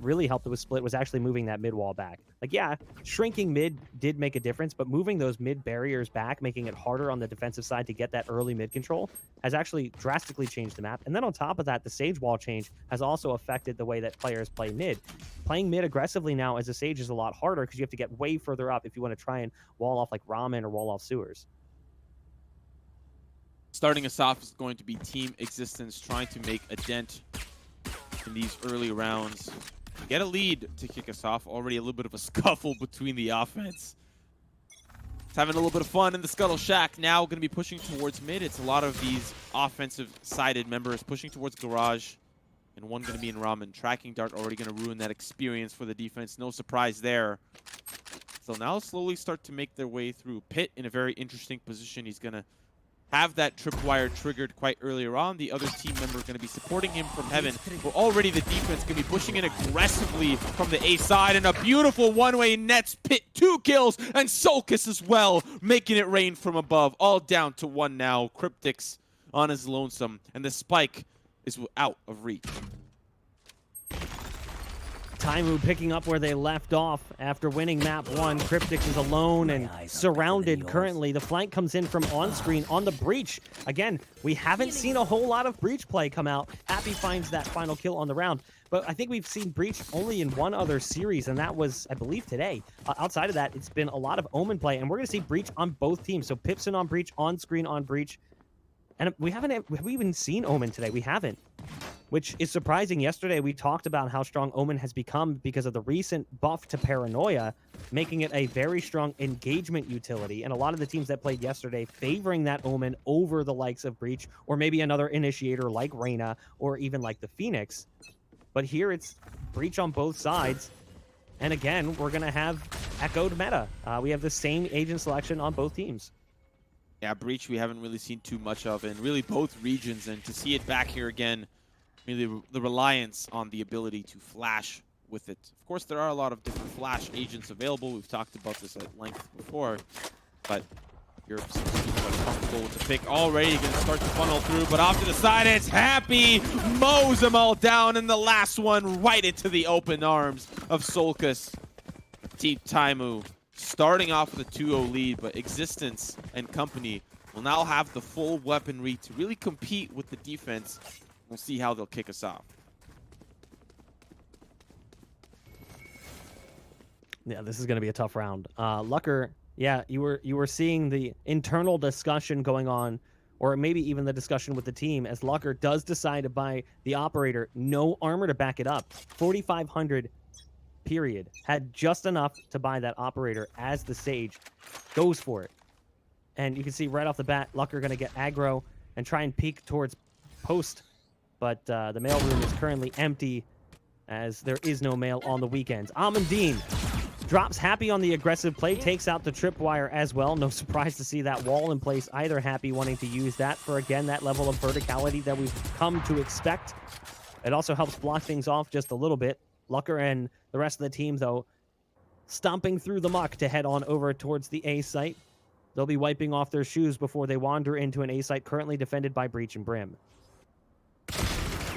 really helped with Split was actually moving that mid wall back. Like, yeah, shrinking mid did make a difference, but moving those mid barriers back, making it harder on the defensive side to get that early mid control, has actually drastically changed the map. And then on top of that, the Sage wall change has also affected the way that players play mid. Playing mid aggressively now as a Sage is a lot harder because you have to get way further up if you want to try and wall off like Ramen or wall off sewers. Starting us off is going to be Team Ex6TenZ trying to make a dent in these early rounds. Get a lead to kick us off. Already a little bit of a scuffle between the offense. It's having a little bit of fun in the Scuttle Shack. Now going to be pushing towards mid. It's a lot of these offensive-sided members pushing towards Garage. And one going to be in Ramen. Tracking Dart already going to ruin that experience for the defense. No surprise there. So now slowly start to make their way through. Pyth in a very interesting position. He's going to have that tripwire triggered quite earlier on. The other team member going to be supporting him from heaven. But already the defense going to be pushing in aggressively from the A side. And a beautiful one-way nets Pyth 2 kills. And soulcas as well, making it rain from above. All down to 1 now. Kryptix on his lonesome. And the spike is out of reach. Taimou picking up where they left off after winning map 1. Kryptix is alone and surrounded currently. The flank comes in from on-screen on the breach. Again, we haven't seen a whole lot of breach play come out. Happy finds that final kill on the round. But I think we've seen breach only in one other series, and that was, I believe, today. Outside of that, it's been a lot of Omen play, and we're going to see breach on both teams. So pipsoN on breach, on-screen on breach. And have we even seen Omen today? We haven't. Which is surprising. Yesterday, we talked about how strong Omen has become because of the recent buff to Paranoia, making it a very strong engagement utility. And a lot of the teams that played yesterday favoring that Omen over the likes of Breach, or maybe another initiator like Reyna, or even like the Phoenix. But here it's Breach on both sides. And again, we're going to have echoed meta. We have the same agent selection on both teams. Yeah, Breach we haven't really seen too much of in really both regions. And to see it back here again, really the reliance on the ability to flash with it. Of course, there are a lot of different flash agents available. We've talked about this at length before, but you're comfortable with the pick already. Going to start to funnel through, but off to the side, it's Happy. Mows them all down, and the last one right into the open arms of soulcas. Team Taimou starting off with a 2-0 lead, but Ex6TenZ and company will now have the full weaponry to really compete with the defense. We'll see how they'll kick us off. Yeah, this is going to be a tough round. luckeRRR, yeah, you were seeing the internal discussion going on, or maybe even the discussion with the team, as luckeRRR does decide to buy the operator. No armor to back it up. 4,500, period. Had just enough to buy that operator as the Sage goes for it. And you can see right off the bat, luckeRRR going to get aggro and try and peek towards post. But the mail room is currently empty, as there is no mail on the weekends. AmandiiNee drops Happy on the aggressive play, takes out the tripwire as well. No surprise to see that wall in place either. Happy wanting to use that for, again, that level of verticality that we've come to expect. It also helps block things off just a little bit. luckeRRR and the rest of the team, though, stomping through the muck to head on over towards the A site. They'll be wiping off their shoes before they wander into an A site currently defended by Breach and Brim.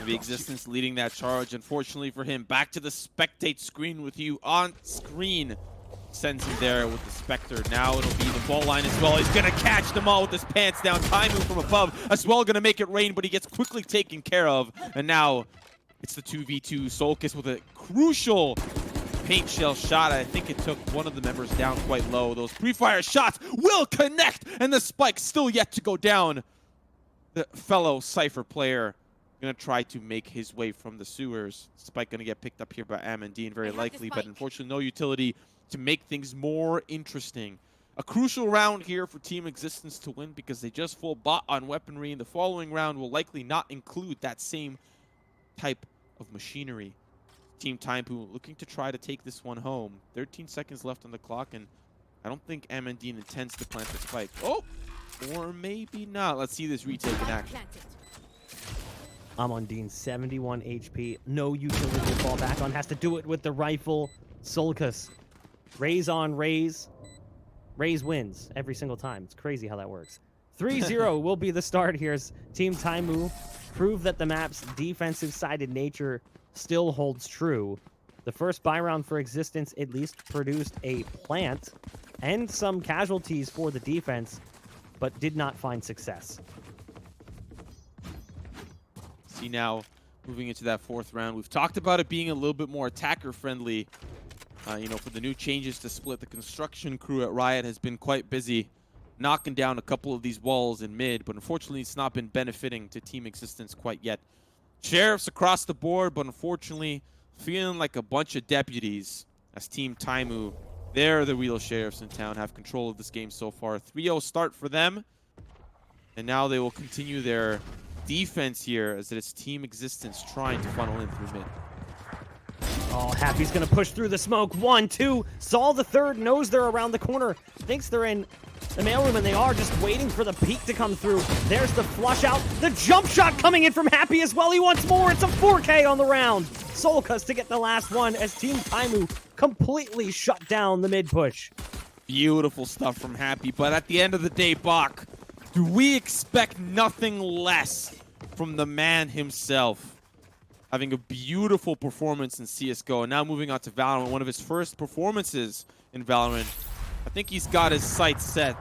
The Ex6TenZ leading that charge. Unfortunately for him, back to the spectate screen with you on screen. Sends him there with the Spectre. Now it'll be the ball line as well. He's going to catch them all with his pants down. Taimou from above as well, going to make it rain, but he gets quickly taken care of. And now it's the 2v2. soulcas with a crucial paint shell shot. I think it took one of the members down quite low. Those pre-fire shots will connect, and the spike still yet to go down. The fellow Cypher player going to try to make his way from the sewers. Spike going to get picked up here by AmandiiNee, very likely, but unfortunately no utility to make things more interesting. A crucial round here for Team Ex6TenZ to win because they just full bot on weaponry, and the following round will likely not include that same type of machinery. Team Taimou looking to try to take this one home. 13 seconds left on the clock, and I don't think AmandiiNee intends to plant the spike. Oh, or maybe not. Let's see this retake in action. AmandiiNee, 71 HP. No utility to fall back on. Has to do it with the rifle. soulcas. Raise on raise. Raise wins every single time. It's crazy how that works. 3-0 will be the start here as Team Taimou prove that the map's defensive-sided nature still holds true. The first buy round for Existence at least produced a plant and some casualties for the defense, but did not find success. See now, moving into that 4th round, we've talked about it being a little bit more attacker-friendly. You know, for the new changes to split, the construction crew at Riot has been quite busy knocking down a couple of these walls in mid, but unfortunately it's not been benefiting to Team Existence quite yet. Sheriffs across the board, but unfortunately feeling like a bunch of deputies as Team Taimou, they're the real sheriffs in town, have control of this game so far. 3-0 start for them, and now they will continue their defense here as it's Team Existence trying to funnel in through mid. Oh, Happy's gonna push through the smoke. 1, 2. Saw the third, knows they're around the corner, thinks they're in the mailroom, and they are just waiting for the peek to come through. There's the flush out. The jump shot coming in from Happy as well. He wants more. It's a 4K on the round. soulcas to get the last one as Team Taimou completely shut down the mid push. Beautiful stuff from Happy, but at the end of the day, Bach, do we expect nothing less from the man himself? Having a beautiful performance in CSGO, and now moving on to Valorant, one of his first performances in Valorant. I think he's got his sights set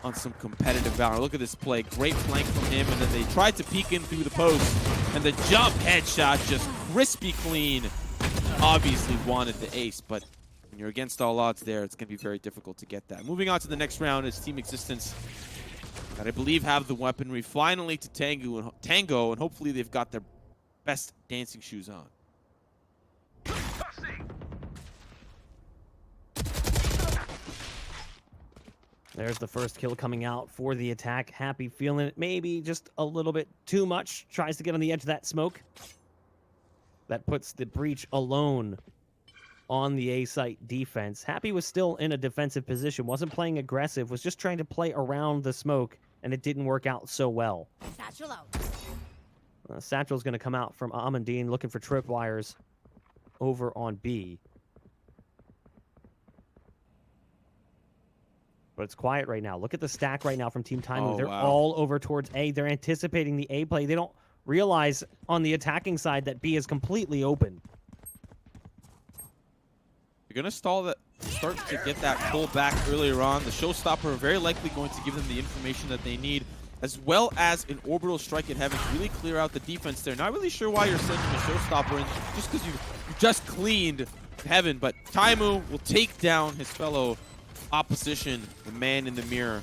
on some competitive Valorant. Look at this play. Great flank from him, and then they tried to peek in through the post, and the jump headshot just crispy clean. Obviously wanted the ace, but when you're against all odds there, it's going to be very difficult to get that. Moving on to the next round is Team Existence, that I believe have the weaponry finally to tango, and hopefully they've got their best dancing shoes on. There's the first kill coming out for the attack. Happy feeling it maybe just a little bit too much. Tries to get on the edge of that smoke. That puts the breach alone on the A site defense. Happy was still in a defensive position, wasn't playing aggressive, was just trying to play around the smoke, and it didn't work out so well. Satchel out. Satchel's going to come out from AmandiiNee looking for tripwires over on B. But it's quiet right now. Look at the stack right now from Team Taimou. They're all over towards A. They're anticipating the A play. They don't realize on the attacking side that B is completely open. You're going to start to get that pull back earlier on. The showstopper are very likely going to give them the information that they need, as well as an orbital strike at Heaven to really clear out the defense there. Not really sure why you're sending a showstopper in, just because you just cleaned Heaven, but Taimou will take down his fellow opposition, the man in the mirror.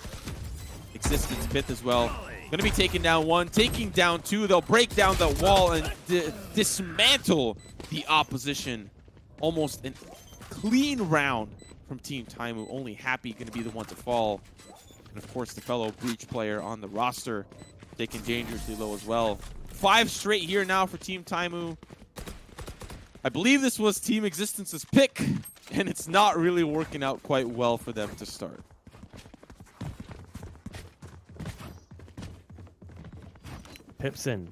Existence pyth as well. Going to be taking down 1, taking down 2. They'll break down the wall and dismantle the opposition. Almost a clean round from Team Taimou. Only Happy going to be the one to fall. And of course, the fellow breach player on the roster taking dangerously low as well. 5 straight here now for Team Taimou. I believe this was Team Existence's pick, and it's not really working out quite well for them to start. pipsoN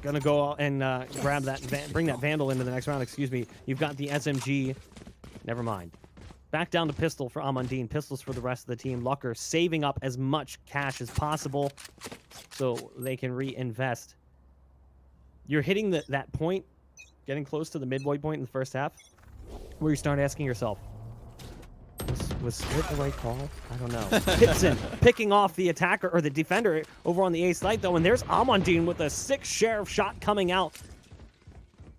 gonna go and grab that, bring that Vandal into the next round. Excuse me. You've got the SMG. Never mind. Back down to pistol for AmandiiNee. Pistols for the rest of the team. luckeRRR saving up as much cash as possible so they can reinvest. You're hitting that point, getting close to the midway point in the first half, where you start asking yourself, was split the right call? I don't know. pipsoN picking off the attacker or the defender over on the A site though, and there's AmandiiNee with a 6 sheriff shot coming out.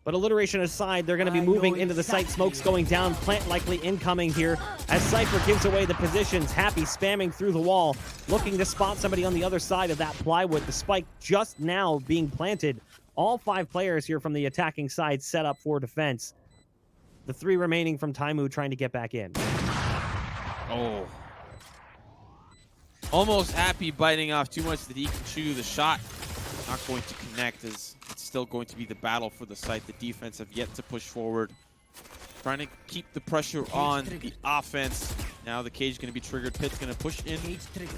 But alliteration aside, they're going to be moving into the site. Smoke's going down. Plant likely incoming here as Cypher gives away the positions. Happy spamming through the wall, looking to spot somebody on the other side of that plywood. The spike just now being planted. All 5 players here from the attacking side set up for defense. The 3 remaining from Taimou trying to get back in. Oh. Almost Happy biting off too much that he can chew. The shot not going to connect, as it's still going to be the battle for the site. The defense have yet to push forward. Trying to keep the pressure on the offense. Now the cage is going to be triggered. pyth's going to push in.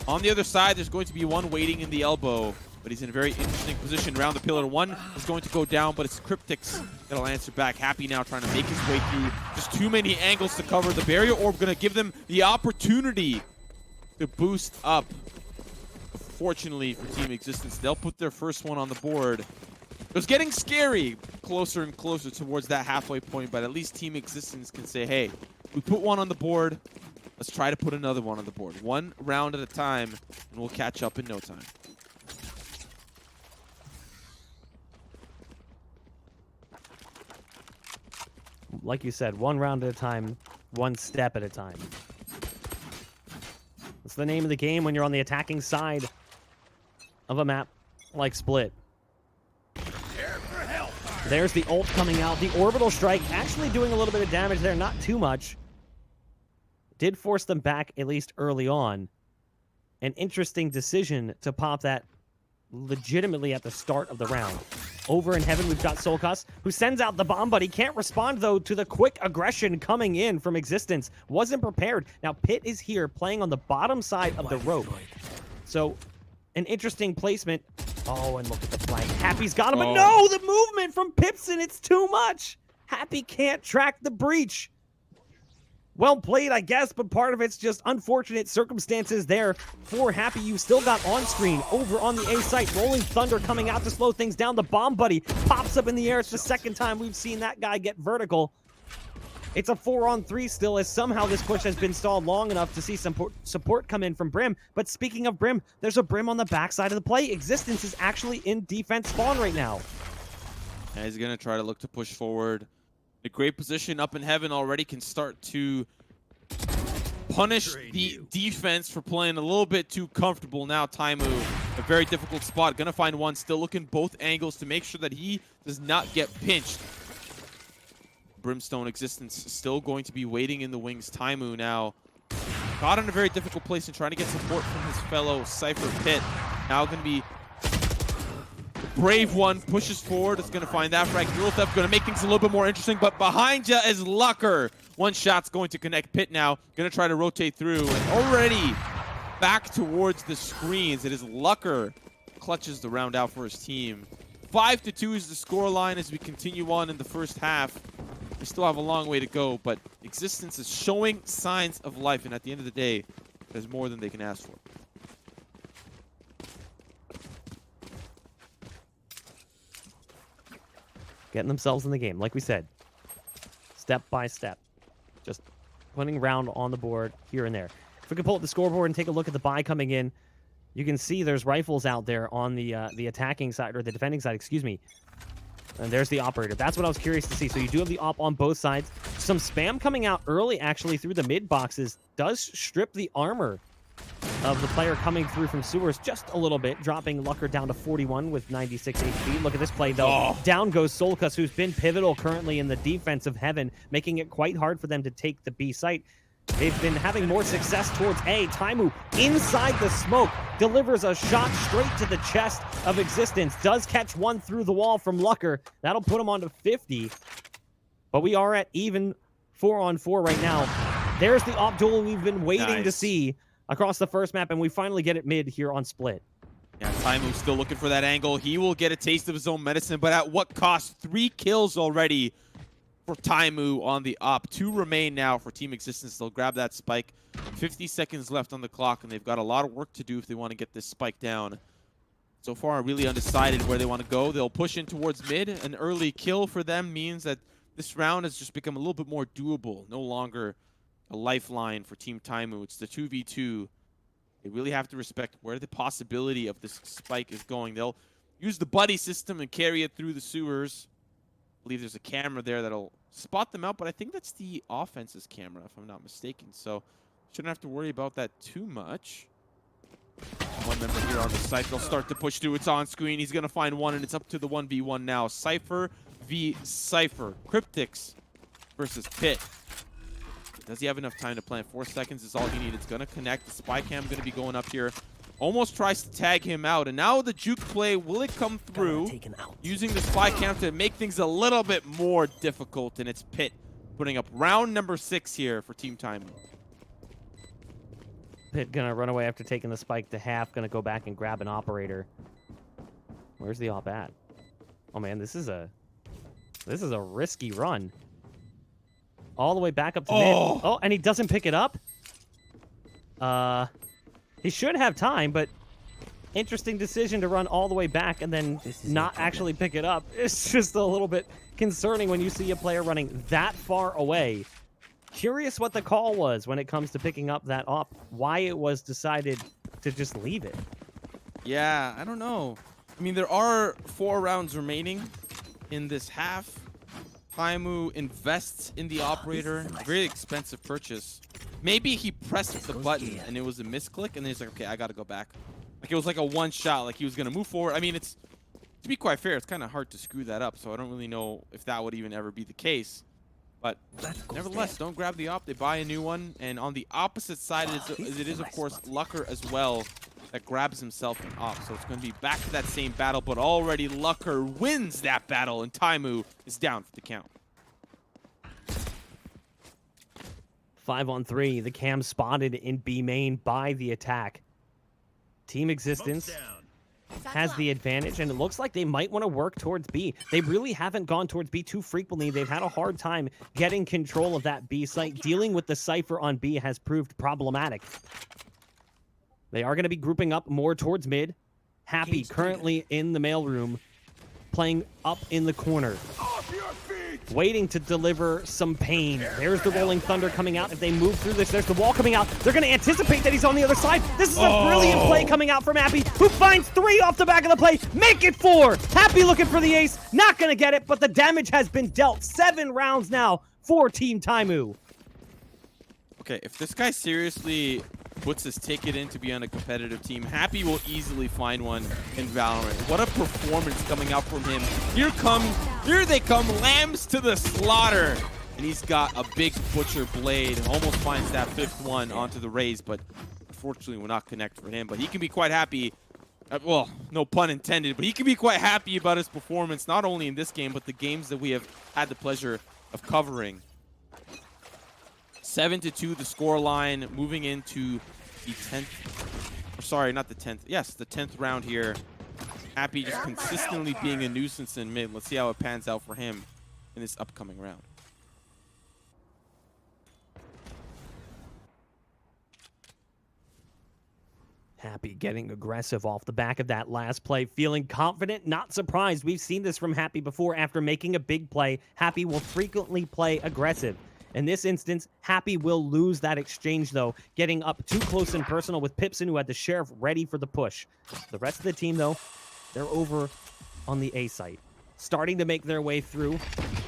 On the other side, there's going to be one waiting in the elbow, but he's in a very interesting position around the pillar. One is going to go down, but it's Kryptix that'll answer back. Happy now trying to make his way through. Just too many angles to cover. The barrier orb going to give them the opportunity to boost up. Fortunately for Team Existence, they'll put their first one on the board. It was getting scary closer and closer towards that halfway point, but at least Team Existence can say, hey, we put one on the board. Let's try to put another one on the board. One round at a time, and we'll catch up in no time. Like you said, one round at a time, one step at a time. That's the name of the game when you're on the attacking side of a map like Split. There's the ult coming out. The orbital strike actually doing a little bit of damage there, not too much. Did force them back, at least early on. An interesting decision to pop that legitimately at the start of the round. Over in heaven, we've got soulcas, who sends out the bomb, but he can't respond, though, to the quick aggression coming in from Existence. Wasn't prepared. Now, pyth is here, playing on the bottom side of the rope. So, an interesting placement. Oh, and look at the flag. Happy's got him, but no! The movement from pipsoN, it's too much! Happy can't track the breach. Well played, I guess, but part of it's just unfortunate circumstances there for Happy. You still got on screen over on the A site. Rolling Thunder coming out to slow things down. The bomb buddy pops up in the air. It's the second time we've seen that guy get vertical. It's a 4-on-3 still, as somehow this push has been stalled long enough to see some support come in from Brim. But speaking of Brim, there's a Brim on the backside of the play. Existence is actually in defense spawn right now. And he's going to try to look to push forward. A great position up in heaven already, can start to punish the defense for playing a little bit too comfortable. Now Taimou, a very difficult spot. Gonna find one, still looking both angles to make sure that he does not get pinched. Brimstone Existence still going to be waiting in the wings. Taimou now caught in a very difficult place and trying to get support from his fellow Cypher pyth. Now gonna be brave one, pushes forward. It's going to find that frag. Drill Theft going to make things a little bit more interesting, but behind you is luckeRRR. One shot's going to connect pyth now. Going to try to rotate through, and already back towards the screens. It is luckeRRR clutches the round out for his team. 5-2 is the scoreline as we continue on in the first half. We still have a long way to go, but Existence is showing signs of life, and at the end of the day, there's more than they can ask for. Getting themselves in the game, like we said. Step by step. Just putting round on the board here and there. If we can pull up the scoreboard and take a look at the buy coming in, you can see there's rifles out there on the attacking side, or the defending side, excuse me. And there's the operator. That's what I was curious to see. So you do have the op on both sides. Some spam coming out early, actually, through the mid boxes. Does strip the armor of the player coming through from sewers just a little bit, dropping luckeRRR down to 41 with 96 HP. Look at this play, though. Oh. Down goes soulcas, who's been pivotal currently in the defense of heaven, making it quite hard for them to take the B site. They've been having more success towards A. Taimou, inside the smoke, delivers a shot straight to the chest of Existence. Does catch one through the wall from luckeRRR. That'll put him on to 50. But we are at even 4-on-4 right now. There's the op duel we've been waiting to see across the first map, and we finally get it mid here on Split. Yeah, Taimou's still looking for that angle. He will get a taste of his own medicine, but at what cost? 3 kills already for Taimou on the op. 2 remain now for Team Existence. They'll grab that spike. 50 seconds left on the clock, and they've got a lot of work to do if they want to get this spike down. So far, really undecided where they want to go. They'll push in towards mid. An early kill for them means that this round has just become a little bit more doable. No longer a lifeline for Team Taimou. It's the 2v2. They really have to respect where the possibility of this spike is going. They'll use the buddy system and carry it through the sewers. I believe there's a camera there that'll spot them out, but I think that's the offense's camera, if I'm not mistaken. So shouldn't have to worry about that too much. One member here on the site. They'll start to push through. It's on screen. He's going to find one, and it's up to the 1v1 now. Cypher v Cypher. Kryptix versus pyth. Does he have enough time to plant? 4 seconds is all he needs. It's going to connect. The spy cam going to be going up here. Almost tries to tag him out. And now the juke play, will it come through? Using the spy cam to make things a little bit more difficult. And it's pyth putting up round number 6 here for Team Taimou. pyth going to run away after taking the spike to half. Going to go back and grab an operator. Where's the op at? Oh, man, this is a risky run. All the way back up to mid. Oh, and he doesn't pick it up? He should have time, but interesting decision to run all the way back and then not actually pick it up. It's just a little bit concerning when you see a player running that far away. Curious what the call was when it comes to picking up that op. Why it was decided to just leave it. Yeah, I don't know. I mean, there are 4 rounds remaining in this half. Taimou invests in the operator. Very expensive purchase. Maybe he pressed the button and it was a misclick, and then he's like, okay, I gotta go back. Like, it was like a one shot, like he was gonna move forward. I mean, it's, to be quite fair, it's kind of hard to screw that up, so I don't really know if that would even ever be the case. But nevertheless, don't grab the op. They buy a new one. And on the opposite side, it is of course, luckeRRR as well that grabs himself an op. So it's going to be back to that same battle, but already luckeRRR wins that battle, and Taimou is down for the count. 5-on-3. The cam spotted in B main by the attack. Team Existence has the advantage, and it looks like they might want to work towards B. They really haven't gone towards B too frequently. They've had a hard time getting control of that B site. Dealing with the Cypher on B has proved problematic. They are going to be grouping up more towards mid. Happy currently in the mailroom, playing up in the corner, waiting to deliver some pain. There's the Rolling Thunder coming out. If they move through this, there's the wall coming out. They're going to anticipate that he's on the other side. This is a brilliant play coming out from Happy, who finds 3 off the back of the play. Make it 4. Happy looking for the ace. Not going to get it, but the damage has been dealt. 7 rounds now for Team Taimou. Okay, if this guy seriously puts his ticket in to be on a competitive team, Happy will easily find one in Valorant. What a performance coming out from him. Here they come, lambs to the slaughter. And he's got a big butcher blade, almost finds that 5th one onto the raise, but unfortunately will not connect for him. But he can be quite happy, well, no pun intended, but he can be quite happy about his performance, not only in this game, but the games that we have had the pleasure of covering. 7-2 the score line, moving into the 10th, or sorry, not the 10th, yes, the 10th round here. Happy just consistently being a nuisance in mid. Let's see how it pans out for him in this upcoming round. Happy getting aggressive off the back of that last play, feeling confident, not surprised. We've seen this from Happy before. After making a big play, Happy will frequently play aggressive. In this instance, Happy will lose that exchange, though, getting up too close and personal with pipsoN, who had the Sheriff ready for the push. The rest of the team, though, they're over on the A site, starting to make their way through.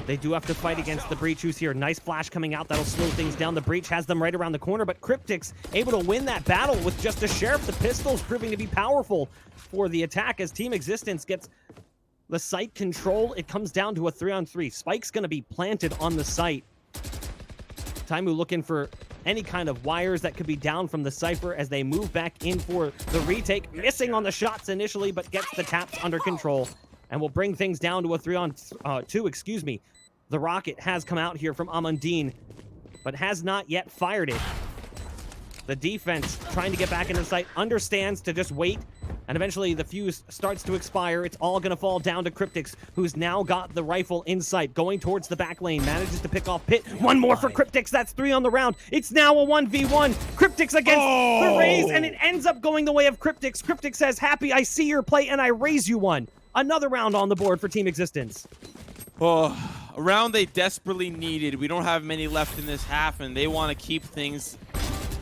They do have to fight against the Breach, who's here. Nice flash coming out. That'll slow things down. The Breach has them right around the corner, but Kryptix able to win that battle with just a Sheriff. The pistols proving to be powerful for the attack as Team Existence gets the site control. It comes down to a 3-on-3. Spike's going to be planted on the site. Taimou looking for any kind of wires that could be down from the Cypher as they move back in for the retake. Missing on the shots initially, but gets the taps under control and will bring things down to a 3-on-2, excuse me. The rocket has come out here from AmandiiNee, but has not yet fired it. The defense trying to get back into the site, understands to just wait, and eventually the fuse starts to expire. It's all going to fall down to Kryptix, who's now got the rifle in sight, going towards the back lane, manages to pick off pyth. One more for Kryptix. That's 3 on the round. It's now a 1v1. Kryptix against the raise, and it ends up going the way of Kryptix. Kryptix says, Happy, I see your play, and I raise you one. Another round on the board for Team Existence. Oh, a round they desperately needed. We don't have many left in this half, and they want to keep things,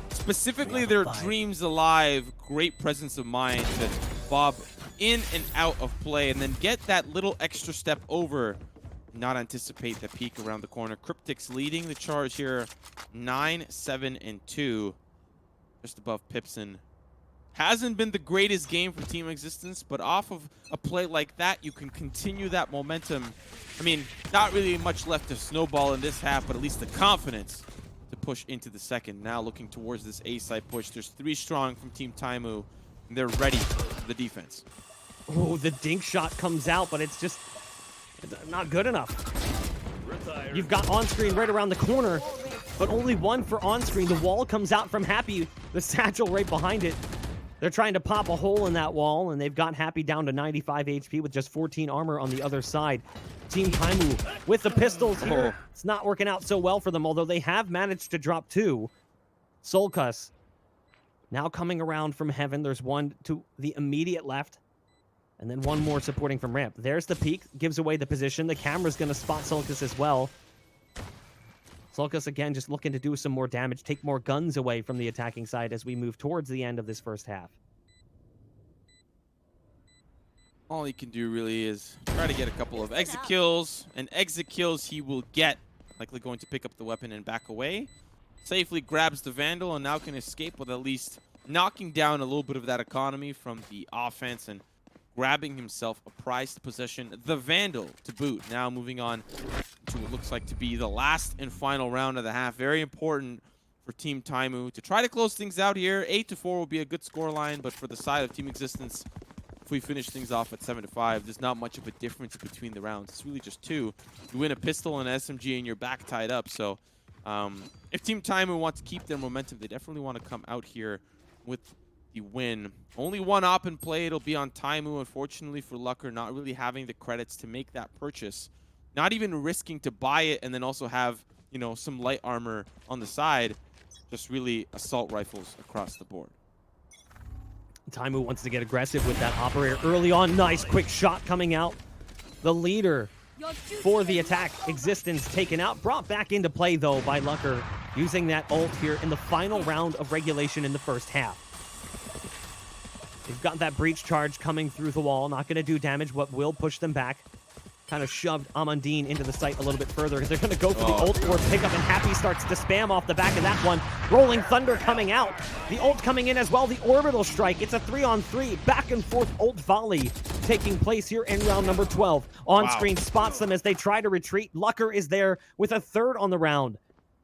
specifically their dreams, alive. Great presence of mind to bob in and out of play and then get that little extra step over. Not anticipate the peak around the corner. Kryptix leading the charge here, 9-7-2, just above pipsoN. Hasn't been the greatest game for Team Existence, but off of a play like that, you can continue that momentum. I mean, not really much left to snowball in this half, but at least the confidence to push into the second. Now looking towards this A side push. There's 3 strong from Team Taimou, and they're ready for the defense. Oh, the dink shot comes out, but it's just not good enough. You've got on-screen right around the corner, but only one for on-screen. The wall comes out from Happy, the satchel right behind it. They're trying to pop a hole in that wall, and they've got Happy down to 95 HP with just 14 armor on the other side. Team Taimou with the pistols here. It's not working out so well for them, although they have managed to drop 2. soulcas Now coming around from heaven, there's one to the immediate left, and then one more supporting from ramp. There's the peek, gives away the position. The camera's going to spot soulcas as well. soulcas, again, just looking to do some more damage, take more guns away from the attacking side as we move towards the end of this first half. All he can do really is try to get a couple of exit kills, and exit kills he will get. Likely going to pick up the weapon and back away. Safely grabs the Vandal and now can escape with at least knocking down a little bit of that economy from the offense and grabbing himself a prized possession, the Vandal, to boot. Now moving on to what looks like to be the last and final round of the half. Very important for Team Taimou to try to close things out here. 8-4 will be a good scoreline, but for the side of Team Ex6TenZ, if we finish things off at 7-5, there's not much of a difference between the rounds. It's really just 2. You win a pistol and an SMG and you're back tied up. So if Team Taimou wants to keep their momentum, they definitely want to come out here with the win. Only one op in play. It'll be on Taimou, unfortunately for luckeRRR, not really having the credits to make that purchase. Not even risking to buy it and then also have, you know, some light armor on the side. Just really assault rifles across the board. Taimou wants to get aggressive with that operator early on. Nice quick shot coming out. The leader for the attack, Ex6TenZ, taken out. Brought back into play, though, by luckeRRR, using that ult here in the final round of regulation in the first half. They've got that breach charge coming through the wall. Not going to do damage, but will push them back. Kind of shoved AmandiiNee into the site a little bit further because they're going to go for the ult or pickup, and Happy starts to spam off the back of that one. Rolling Thunder coming out. The ult coming in as well. The orbital strike. It's a 3-on-3 back and forth ult volley taking place here in round number 12. On screen spots them as they try to retreat. luckeRRR is there with a third on the round.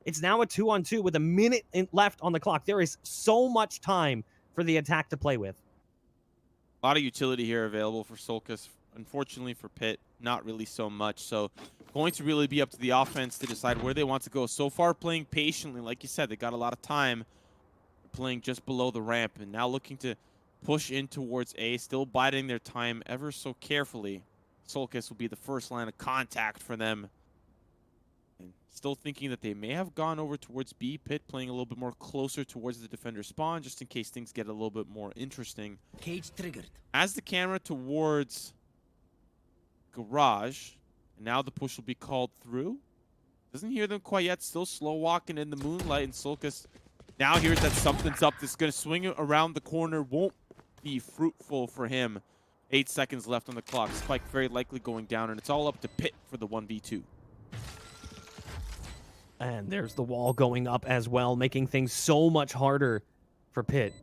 It's now a 2-on-2 with a minute left on the clock. There is so much time for the attack to play with. A lot of utility here available for soulcas. Unfortunately for pyth, not really so much. So going to really be up to the offense to decide where they want to go. So far playing patiently, like you said, they got a lot of time. Playing just below the ramp and now looking to push in towards A, still biding their time ever so carefully. soulcas will be the first line of contact for them. And still thinking that they may have gone over towards B. pyth playing a little bit more closer towards the defender spawn just in case things get a little bit more interesting. Cage triggered. As the camera towards garage, and now the push will be called through. Doesn't hear them quite yet, still slow walking in the moonlight, and soulcas now hears that something's up. That's going to swing around the corner, won't be fruitful for him. 8 seconds left on the clock. Spike very likely going down, and it's all up to pyth for the 1v2. And there's the wall going up as well, making things so much harder for pyth.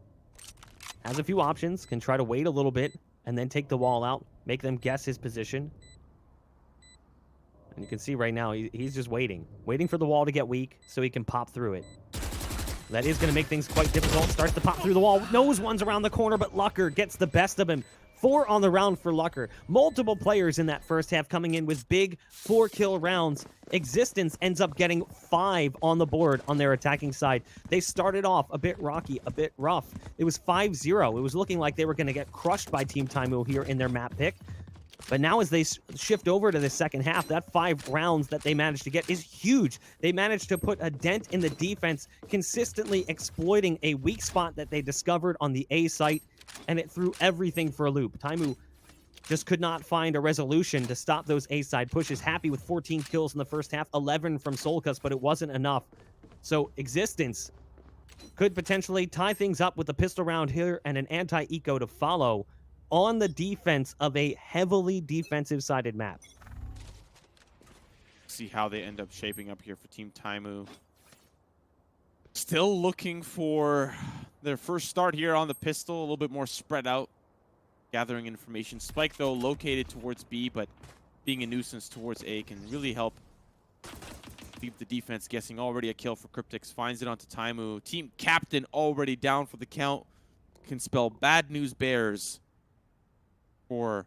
Has a few options, can try to wait a little bit and then take the wall out, make them guess his position. And you can see right now, he's just waiting for the wall to get weak so he can pop through it. That is going to make things quite difficult. Starts to pop through the wall, knows one's around the corner, but luckeRRR gets the best of him. 4 on the round for luckeRRR. Multiple players in that first half coming in with big 4-kill rounds. Ex6TenZ ends up getting 5 on the board on their attacking side. They started off a bit rocky, a bit rough. It was 5-0. It was looking like they were going to get crushed by Team Taimou here in their map pick. But now as they shift over to the second half, that 5 rounds that they managed to get is huge. They managed to put a dent in the defense, consistently exploiting a weak spot that they discovered on the A site, and it threw everything for a loop. Taimou just could not find a resolution to stop those A-side pushes. Happy with 14 kills in the first half, 11 from soulcas, but it wasn't enough. So Ex6TenZ could potentially tie things up with a pistol round here and an anti-eco to follow on the defense of a heavily defensive-sided map. See how they end up shaping up here for Team Taimou. Still looking for their first start here on the pistol, a little bit more spread out, gathering information. Spike, though, located towards B, but being a nuisance towards A can really help leave the defense guessing. Already a kill for Kryptix, finds it onto Taimou. Team captain already down for the count. Can spell bad news bears for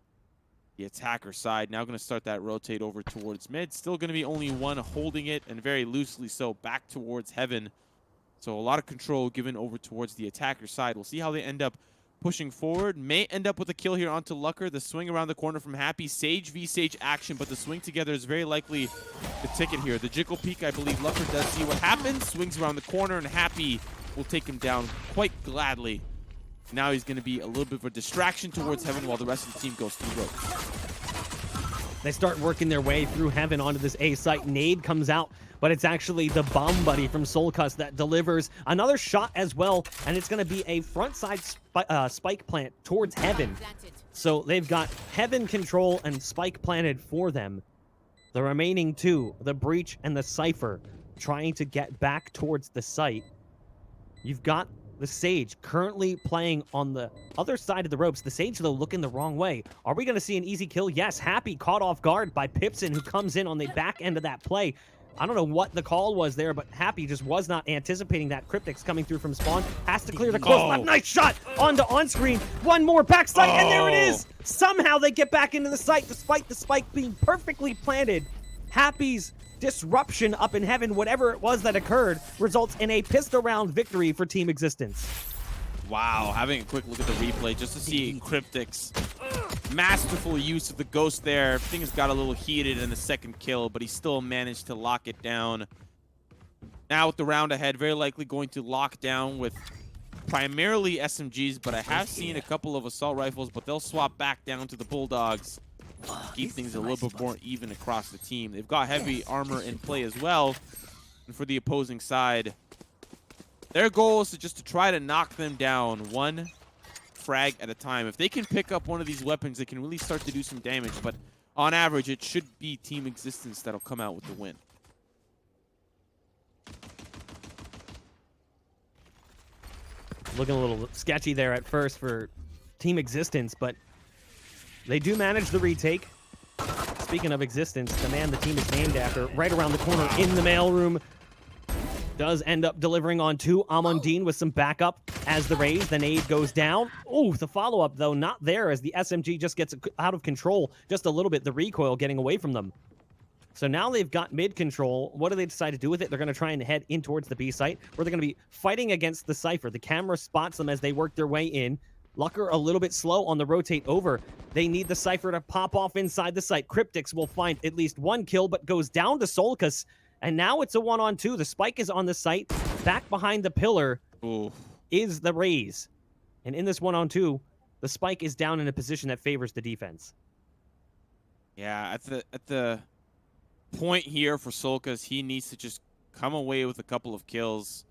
the attacker side. Now going to start that rotate over towards mid. Still going to be only one holding it, and very loosely so, back towards heaven. So a lot of control given over towards the attacker side. We'll see how they end up pushing forward. May end up with a kill here onto luckeRRR. The swing around the corner from Happy. Sage v Sage action, but the swing together is very likely the ticket here. The jiggle peek, I believe luckeRRR does see what happens. Swings around the corner, and Happy will take him down quite gladly. Now he's going to be a little bit of a distraction towards Heaven while the rest of the team goes through ropes. They start working their way through Heaven onto this A site. Nade comes out, but it's actually the bomb buddy from soulcas that delivers another shot as well, and it's going to be a frontside spike plant towards Heaven. So they've got Heaven control and spike planted for them. The remaining two, the Breach and the Cypher, trying to get back towards the site. You've got the Sage currently playing on the other side of the ropes. The Sage, though, looking the wrong way. Are we going to see an easy kill? Yes. Happy caught off guard by pipsoN, who comes in on the back end of that play. I don't know what the call was there, but Happy just was not anticipating that. Kryptix coming through from spawn. Has to clear the close left. Nice shot onto on-screen. One more backside, and there it is! Somehow they get back into the site, despite the spike being perfectly planted. Happy's disruption up in Heaven, whatever it was that occurred, results in a pistol round victory for Team Ex6TenZ. Wow, having a quick look at the replay just to see Kryptix. Masterful use of the ghost there. Things got a little heated in the second kill, but he still managed to lock it down. Now with the round ahead, very likely going to lock down with primarily SMGs, but I have seen a couple of assault rifles, but they'll swap back down to the Bulldogs. Keep things a little bit more even across the team. They've got heavy armor in play as well. And for the opposing side, their goal is to try to knock them down one frag at a time. If they can pick up one of these weapons, they can really start to do some damage. But on average, it should be Team Ex6TenZ that'll come out with the win. Looking a little sketchy there at first for Team Ex6TenZ, but they do manage the retake. Speaking of Ex6TenZ, the man the team is named after, right around the corner in the mailroom, does end up delivering on two. AmandiiNee with some backup as the raise. The nade goes down. Oh, the follow-up, though, not there as the SMG just gets out of control just a little bit. The recoil getting away from them. So now they've got mid control. What do they decide to do with it? They're going to try and head in towards the B site, where they're going to be fighting against the Cypher. The camera spots them as they work their way in. luckeRRR a little bit slow on the rotate over. They need the Cypher to pop off inside the site. Kryptix will find at least one kill, but goes down to soulcas. And now it's a 1-on-2. The spike is on the site. Back behind the pillar is the raise. And in this 1-on-2, the spike is down in a position that favors the defense. Yeah, at the point here for soulcas, he needs to just come away with a couple of kills.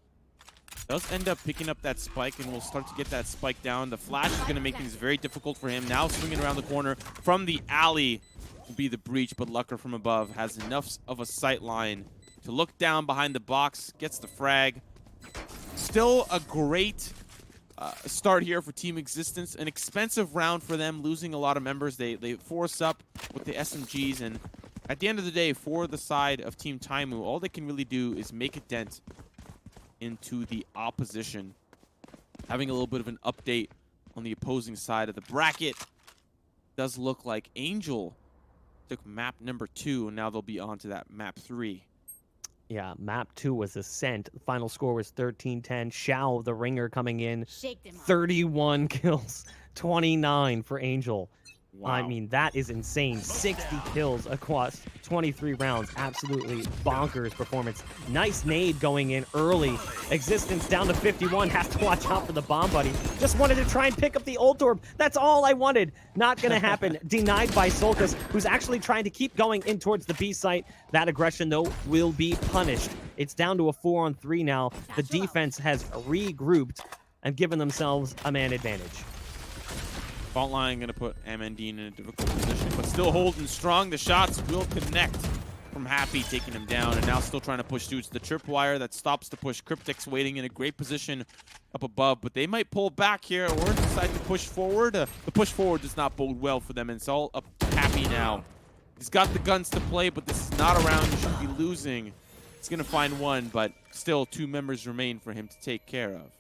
Does end up picking up that spike, and we'll start to get that spike down. The flash is going to make things very difficult for him. Now swinging around the corner from the alley will be the breach, but luckeRRR from above has enough of a sight line to look down behind the box, gets the frag. Still a great start here for Team Ex6TenZ. An expensive round for them, losing a lot of members. They force up with the SMGs, and at the end of the day, for the side of Team Taimou, all they can really do is make a dent into the opposition. Having a little bit of an update on the opposing side of the bracket, does look like Angel took map number 2, and now they'll be on to that map 3. Yeah, map 2 was Ascent. The final score was 13-10. Shao, the ringer, coming in. 31 kills, 29 for Angel. Wow. I mean, that is insane. 60 kills across 23 rounds. Absolutely bonkers performance. Nice nade going in early. Ex6TenZ down to 51. Has to watch out for the bomb buddy. Just wanted to try and pick up the ult orb. That's all I wanted. Not going to happen. Denied by soulcas, who's actually trying to keep going in towards the B site. That aggression, though, will be punished. It's down to a 4-on-3 now. The defense has regrouped and given themselves a man advantage. Fault line going to put AmandiiNee in a difficult position, but still holding strong. The shots will connect from Happy, taking him down, and now still trying to push through. It's the tripwire that stops the push. Kryptix waiting in a great position up above, but they might pull back here or decide to push forward. The push forward does not bode well for them, and it's all up to Happy now. He's got the guns to play, but this is not a round you should be losing. He's going to find one, but still 2 members remain for him to take care of.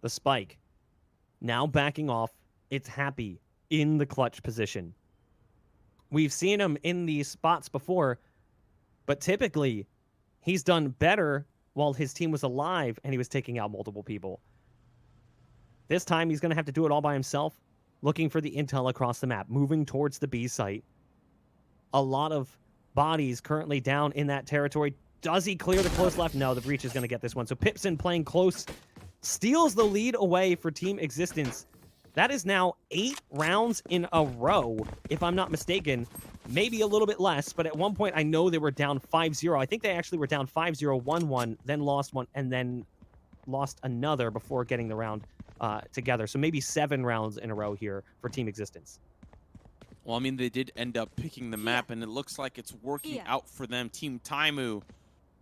The spike now backing off. It's Happy in the clutch position. We've seen him in these spots before, but typically he's done better while his team was alive and he was taking out multiple people. This time he's going to have to do it all by himself, looking for the intel across the map, moving towards the B site. A lot of bodies currently down in that territory. Does he clear the close left? No, the breach is going to get this one. So pipsoN playing close, steals the lead away for Team Existence. That is now 8 rounds in a row, if I'm not mistaken. Maybe a little bit less, but at one point I know they were down 5-0. I think they actually were down 5-0, 1-1, then lost one, and then lost another before getting the round together. So maybe 7 rounds in a row here for Team Existence. Well, I mean, they did end up picking the map, and it looks like it's working out for them. Team Taimou,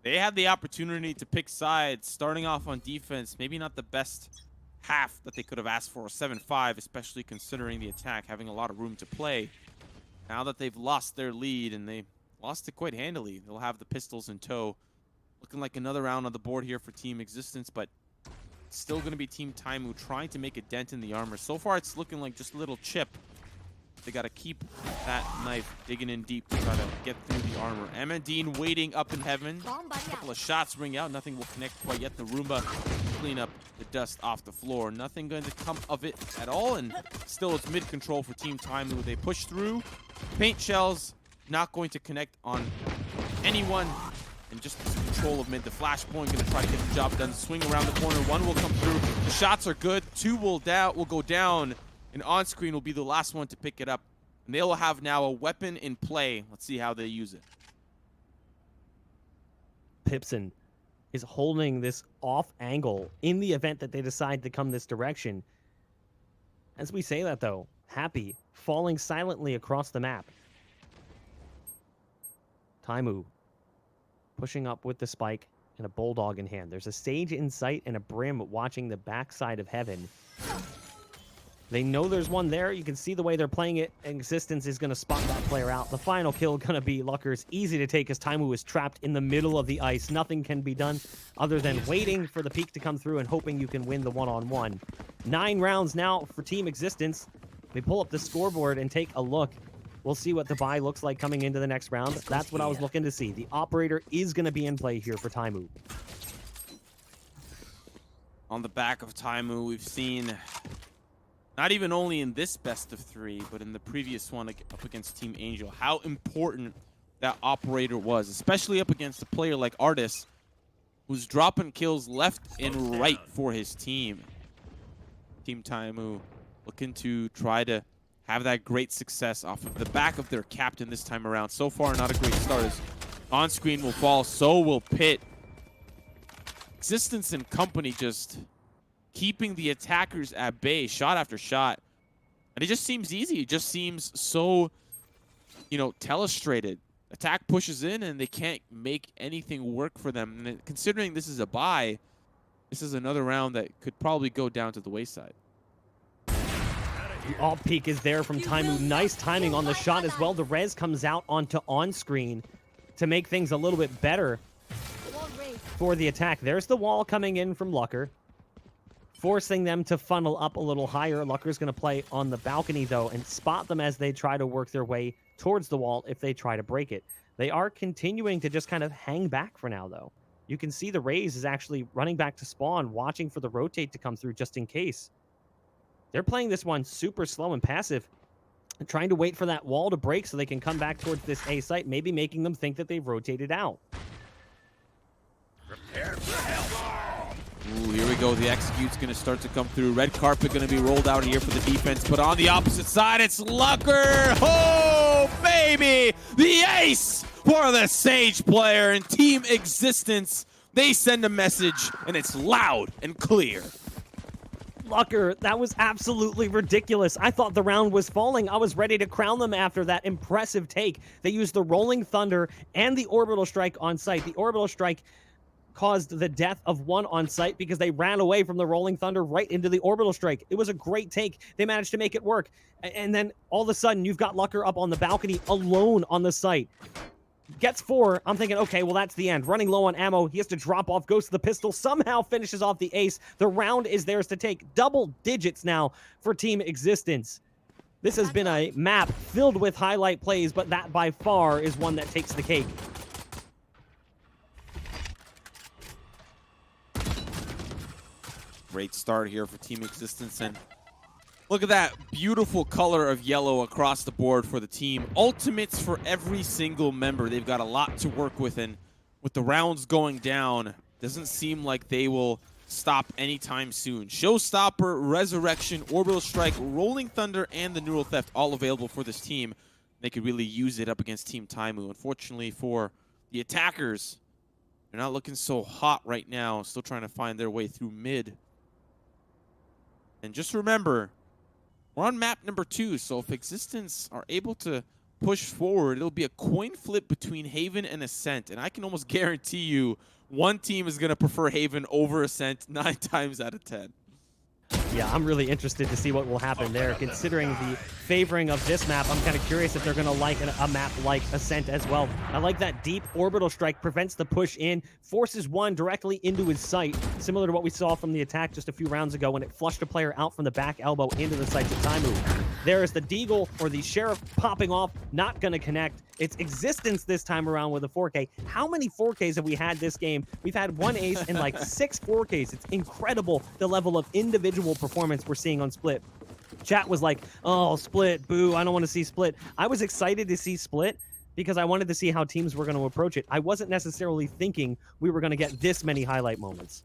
they had the opportunity to pick sides, starting off on defense. Maybe not the best half that they could have asked for, 7-5, especially considering the attack having a lot of room to play. Now that they've lost their lead, and they lost it quite handily, they'll have the pistols in tow. Looking like another round on the board here for Team Existence, but still going to be Team Taimou trying to make a dent in the armor. So far, it's looking like just a little chip. They got to keep that knife digging in deep to try to get through the armor. AmandiiNee waiting up in heaven. A couple of shots ring out. Nothing will connect quite yet. The Roomba clean up the dust off the floor. Nothing going to come of it at all. And still, it's mid-control for Team Taimou. They push through. Paint shells not going to connect on anyone. And just control of mid. The flashpoint going to try to get the job done. Swing around the corner. One will come through. The shots are good. 2 will go down. And on-screen will be the last one to pick it up. And they'll have now a weapon in play. Let's see how they use it. pipsoN is holding this off angle in the event that they decide to come this direction. As we say that, though, Happy falling silently across the map. Taimou pushing up with the spike and a bulldog in hand. There's a sage in sight and a brim watching the backside of heaven. They know there's one there. You can see the way they're playing it. Existence is going to spot that player out. The final kill going to be luckeRRR's. Easy to take as Taimou is trapped in the middle of the ice. Nothing can be done other than waiting for the peak to come through and hoping you can win the one-on-one. 9 rounds now for Team Existence. We pull up the scoreboard and take a look. We'll see what the buy looks like coming into the next round. That's what I was looking to see. The operator is going to be in play here for Taimou. On the back of Taimou, we've seen, not even only in this best of 3, but in the previous one up against Team Angel, how important that operator was, especially up against a player like Artis, who's dropping kills left and right for his team. Team Taimou looking to try to have that great success off of the back of their captain this time around. So far, not a great start, as on-screen will fall, so will Pit. Existence and company just keeping the attackers at bay, shot after shot. And it just seems easy. It just seems so, you know, telestrated. Attack pushes in and they can't make anything work for them. And considering this is a bye, this is another round that could probably go down to the wayside. The alt peek is there from Taimou. Nice timing on the shot as well. The res comes out onto on-screen to make things a little bit better for the attack. There's the wall coming in from luckeRRR, forcing them to funnel up a little higher. luckeRRR's going to play on the balcony, though, and spot them as they try to work their way towards the wall if they try to break it. They are continuing to just kind of hang back for now, though. You can see the Raze is actually running back to spawn, watching for the rotate to come through just in case. They're playing this one super slow and passive, and trying to wait for that wall to break so they can come back towards this A site, maybe making them think that they've rotated out. Ooh, here we go. The execute's going to start to come through. Red carpet going to be rolled out here for the defense. But on the opposite side, it's luckeRRR. Oh, baby! The ace for the Sage player and Team Existence. They send a message, and it's loud and clear. luckeRRR, that was absolutely ridiculous. I thought the round was falling. I was ready to crown them after that impressive take. They used the Rolling Thunder and the Orbital Strike on site. The Orbital Strike caused the death of one on site because they ran away from the Rolling Thunder right into the Orbital Strike. It was a great take. They managed to make it work. And then all of a sudden, you've got luckeRRR up on the balcony alone on the site. Gets 4. I'm thinking, okay, well, that's the end. Running low on ammo. He has to drop off, goes to the pistol, somehow finishes off the ace. The round is theirs to take. Double digits now for Team Existence. This has been a map filled with highlight plays, but that by far is one that takes the cake. Great start here for Team Existence, and Look at that beautiful color of yellow across the board for the team. Ultimates for every single member. They've got a lot to work with, and with the rounds going down, doesn't seem like they will stop anytime soon. Showstopper, Resurrection, Orbital Strike, Rolling Thunder, and the Neural Theft all available for this team. They could really use it up against Team Taimou. Unfortunately for the attackers, they're not looking so hot right now. Still trying to find their way through mid. And just remember, we're on map number 2, so if Ex6TenZ are able to push forward, it'll be a coin flip between Haven and Ascent. And I can almost guarantee you one team is going to prefer Haven over Ascent 9 times out of 10. Yeah, I'm really interested to see what will happen there. Considering the favoring of this map, I'm kind of curious if they're going to like a map like Ascent as well. I like that deep orbital strike prevents the push in, forces one directly into his sight, similar to what we saw from the attack just a few rounds ago when it flushed a player out from the back elbow into the sights of Taimou. There is the Deagle or the Sheriff popping off, not going to connect. It's Ex6TenZ this time around with a 4K. How many 4Ks have we had this game? We've had one ace and like 6 4Ks. It's incredible the level of individual performance we're seeing on Split. Chat was like, oh, Split, boo, I don't want to see Split. I was excited to see Split because I wanted to see how teams were going to approach it. I wasn't necessarily thinking we were going to get this many highlight moments.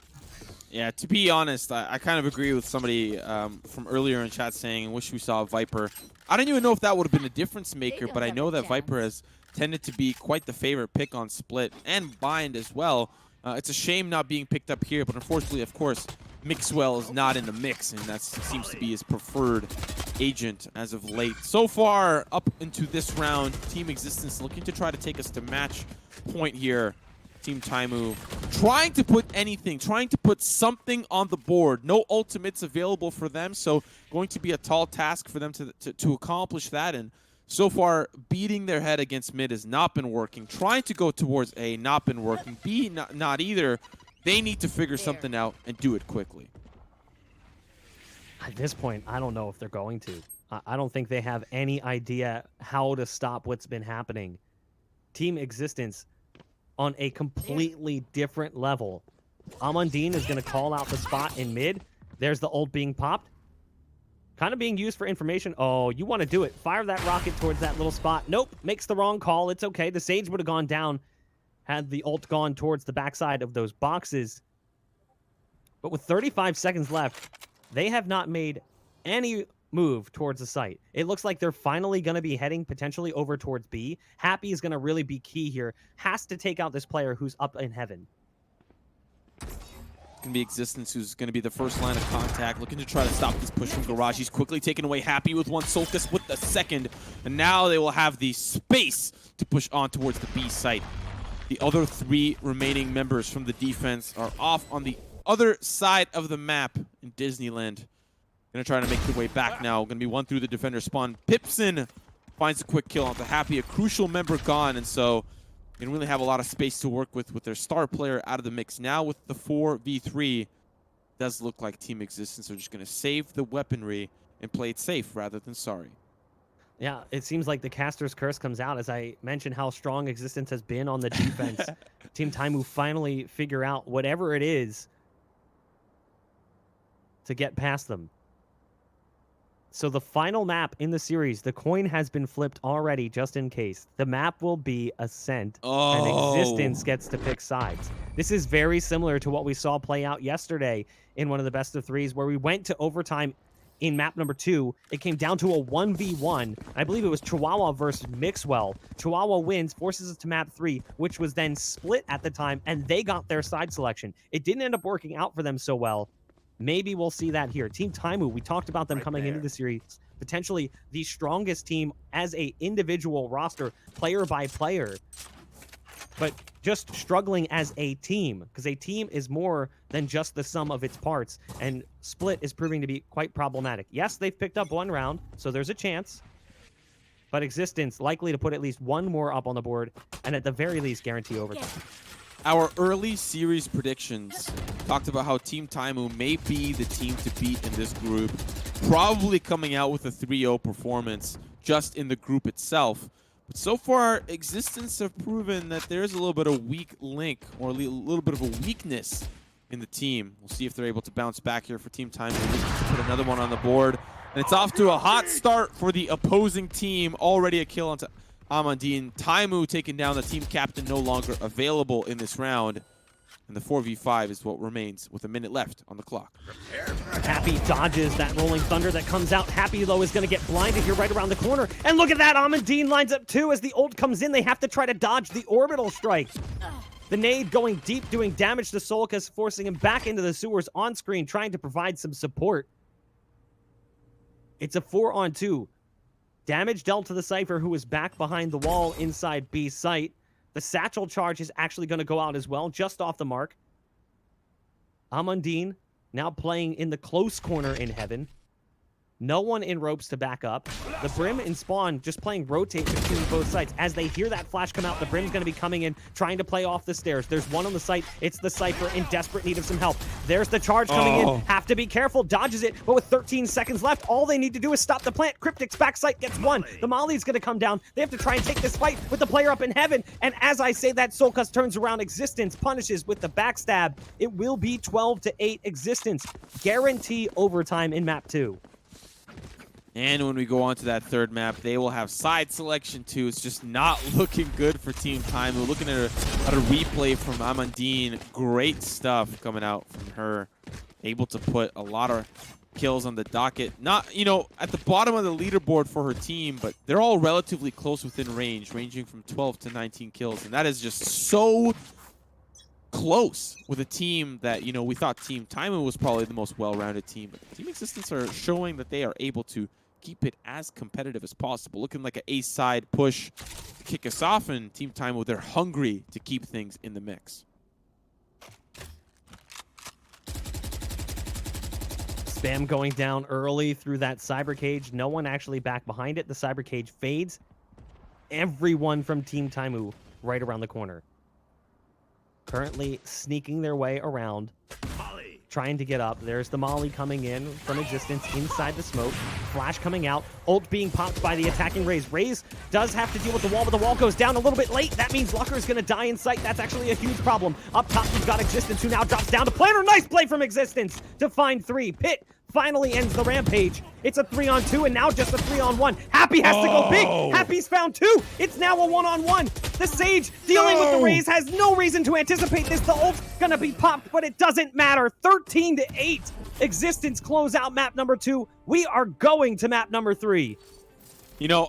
Yeah, to be honest, I kind of agree with somebody from earlier in chat saying, wish we saw Viper. I don't even know if that would have been a difference maker, but I know that Viper has tended to be quite the favorite pick on Split and Bind as well. It's a shame not being picked up here, but unfortunately, of course, Mixwell is not in the mix, and that seems to be his preferred agent as of late. So far, up into this round, Team Ex6TenZ looking to try to take us to match point here. Team Taimou trying to put anything, trying to put something on the board. No ultimates available for them, so going to be a tall task for them to accomplish that. And so far, beating their head against mid has not been working. Trying to go towards A, not been working. B, not either. They need to figure something out and do it quickly. At this point, I don't know if they're going to. I don't think they have any idea how to stop what's been happening. Team Ex6TenZ on a completely different level. AmandiiNee is going to call out the spot in mid. There's the ult being popped. Kind of being used for information. Oh, you want to do it. Fire that rocket towards that little spot. Nope, makes the wrong call. It's okay. The Sage would have gone down had the ult gone towards the backside of those boxes. But with 35 seconds left, they have not made any move towards the site. It looks like they're finally going to be heading potentially over towards B. Happy is going to really be key here. Has to take out this player who's up in heaven. Going to be Ex6TenZ who's going to be the first line of contact, looking to try to stop this push from Garage. He's quickly taken away. Happy with one, soulcas with the second, and now they will have the space to push on towards the B site. The other 3 remaining members from the defense are off on the other side of the map in Disneyland. Gonna try to make their way back now. Gonna be one through the defender spawn. pipsoN finds a quick kill onto Happy, a crucial member gone, and so they don't really have a lot of space to work with their star player out of the mix. Now with the 4v3, does look like Team Ex6TenZ are just gonna save the weaponry and play it safe rather than sorry. Yeah, it seems like the caster's curse comes out as I mentioned how strong Ex6TenZ has been on the defense. Team Taimou finally figure out whatever it is to get past them. So the final map in the series, the coin has been flipped already, just in case. The map will be Ascent, and Ex6TenZ gets to pick sides. This is very similar to what we saw play out yesterday in one of the best of 3s, where we went to overtime in map number 2. It came down to a 1v1. I believe it was Chihuahua versus Mixwell. Chihuahua wins, forces us to map 3, which was then split at the time, and they got their side selection. It didn't end up working out for them so well. Maybe we'll see that here. Team Taimou, we talked about them coming into the series. Potentially the strongest team as a individual roster, player by player. But just struggling as a team, because a team is more than just the sum of its parts. And Split is proving to be quite problematic. Yes, they've picked up 1 round, so there's a chance. But Ex6TenZ likely to put at least 1 more up on the board, and at the very least guarantee overtime. Our early series predictions talked about how Team Taimou may be the team to beat in this group, probably coming out with a 3-0 performance just in the group itself. But so far, Ex6TenZ have proven that there's a little bit of weak link, or a little bit of a weakness in the team. We'll see if they're able to bounce back here for Team Taimou. Put another one on the board. And it's off to a hot start for the opposing team. Already a kill onto AmandiiNee. Taimou taking down the team captain, no longer available in this round. And the 4v5 is what remains with a minute left on the clock. Happy dodges that rolling thunder that comes out. Happy, though, is going to get blinded here right around the corner. And look at that, AmandiiNee lines up too. As the ult comes in, they have to try to dodge the orbital strike. The nade going deep, doing damage to soulcas, forcing him back into the sewers on screen, trying to provide some support. It's a 4-on-2. Damage dealt to the Cypher, who is back behind the wall inside B site. The satchel charge is actually going to go out as well, just off the mark. AmandiiNee now playing in the close corner in heaven. No one in ropes to back up. The Brim and Spawn just playing rotate between both sides. As they hear that flash come out, the Brim's going to be coming in, trying to play off the stairs. There's one on the site. It's the Cypher in desperate need of some help. There's the charge coming in. Have to be careful. Dodges it, but with 13 seconds left, all they need to do is stop the plant. Kryptix backside gets one. The Molly's going to come down. They have to try and take this fight with the player up in heaven. And as I say that, soulcas turns around. Existence punishes with the backstab. It will be 12-8 Existence. Guarantee overtime in map 2. And when we go on to that third map, they will have side selection too. It's just not looking good for Team Taimou. Looking at a replay from AmandiiNee. Great stuff coming out from her. Able to put a lot of kills on the docket. Not, you know, at the bottom of the leaderboard for her team, but they're all relatively close within range, ranging from 12 to 19 kills. And that is just so close with a team that, you know, we thought Team Taimou was probably the most well-rounded team. But Team Existence are showing that they are able to keep it as competitive as possible. Looking like an ace side push to kick us off, and Team Taimou, they're hungry to keep things in the mix. Spam going down early through that cyber cage. No one actually back behind it. The cyber cage fades. Everyone from Team Taimou right around the corner. Currently sneaking their way around. Trying to get up. There's the Molly coming in from Existence inside the smoke. Flash coming out. Ult being popped by the attacking Raze. Raze does have to deal with the wall, but the wall goes down a little bit late. That means luckeRRR is going to die in sight. That's actually a huge problem. Up top, you've got Existence, who now drops down to Planner. Nice play from Existence to find 3. Pyth finally ends the rampage. It's a 3-on-2, and now just a 3-on-1. Happy has to go big. Happy's found 2. It's now a 1-on-1. The Sage dealing with the Raze has no reason to anticipate this. The ult's gonna be popped, but it doesn't matter. 13-8. Existence close out map number 2. We are going to map number 3. You know,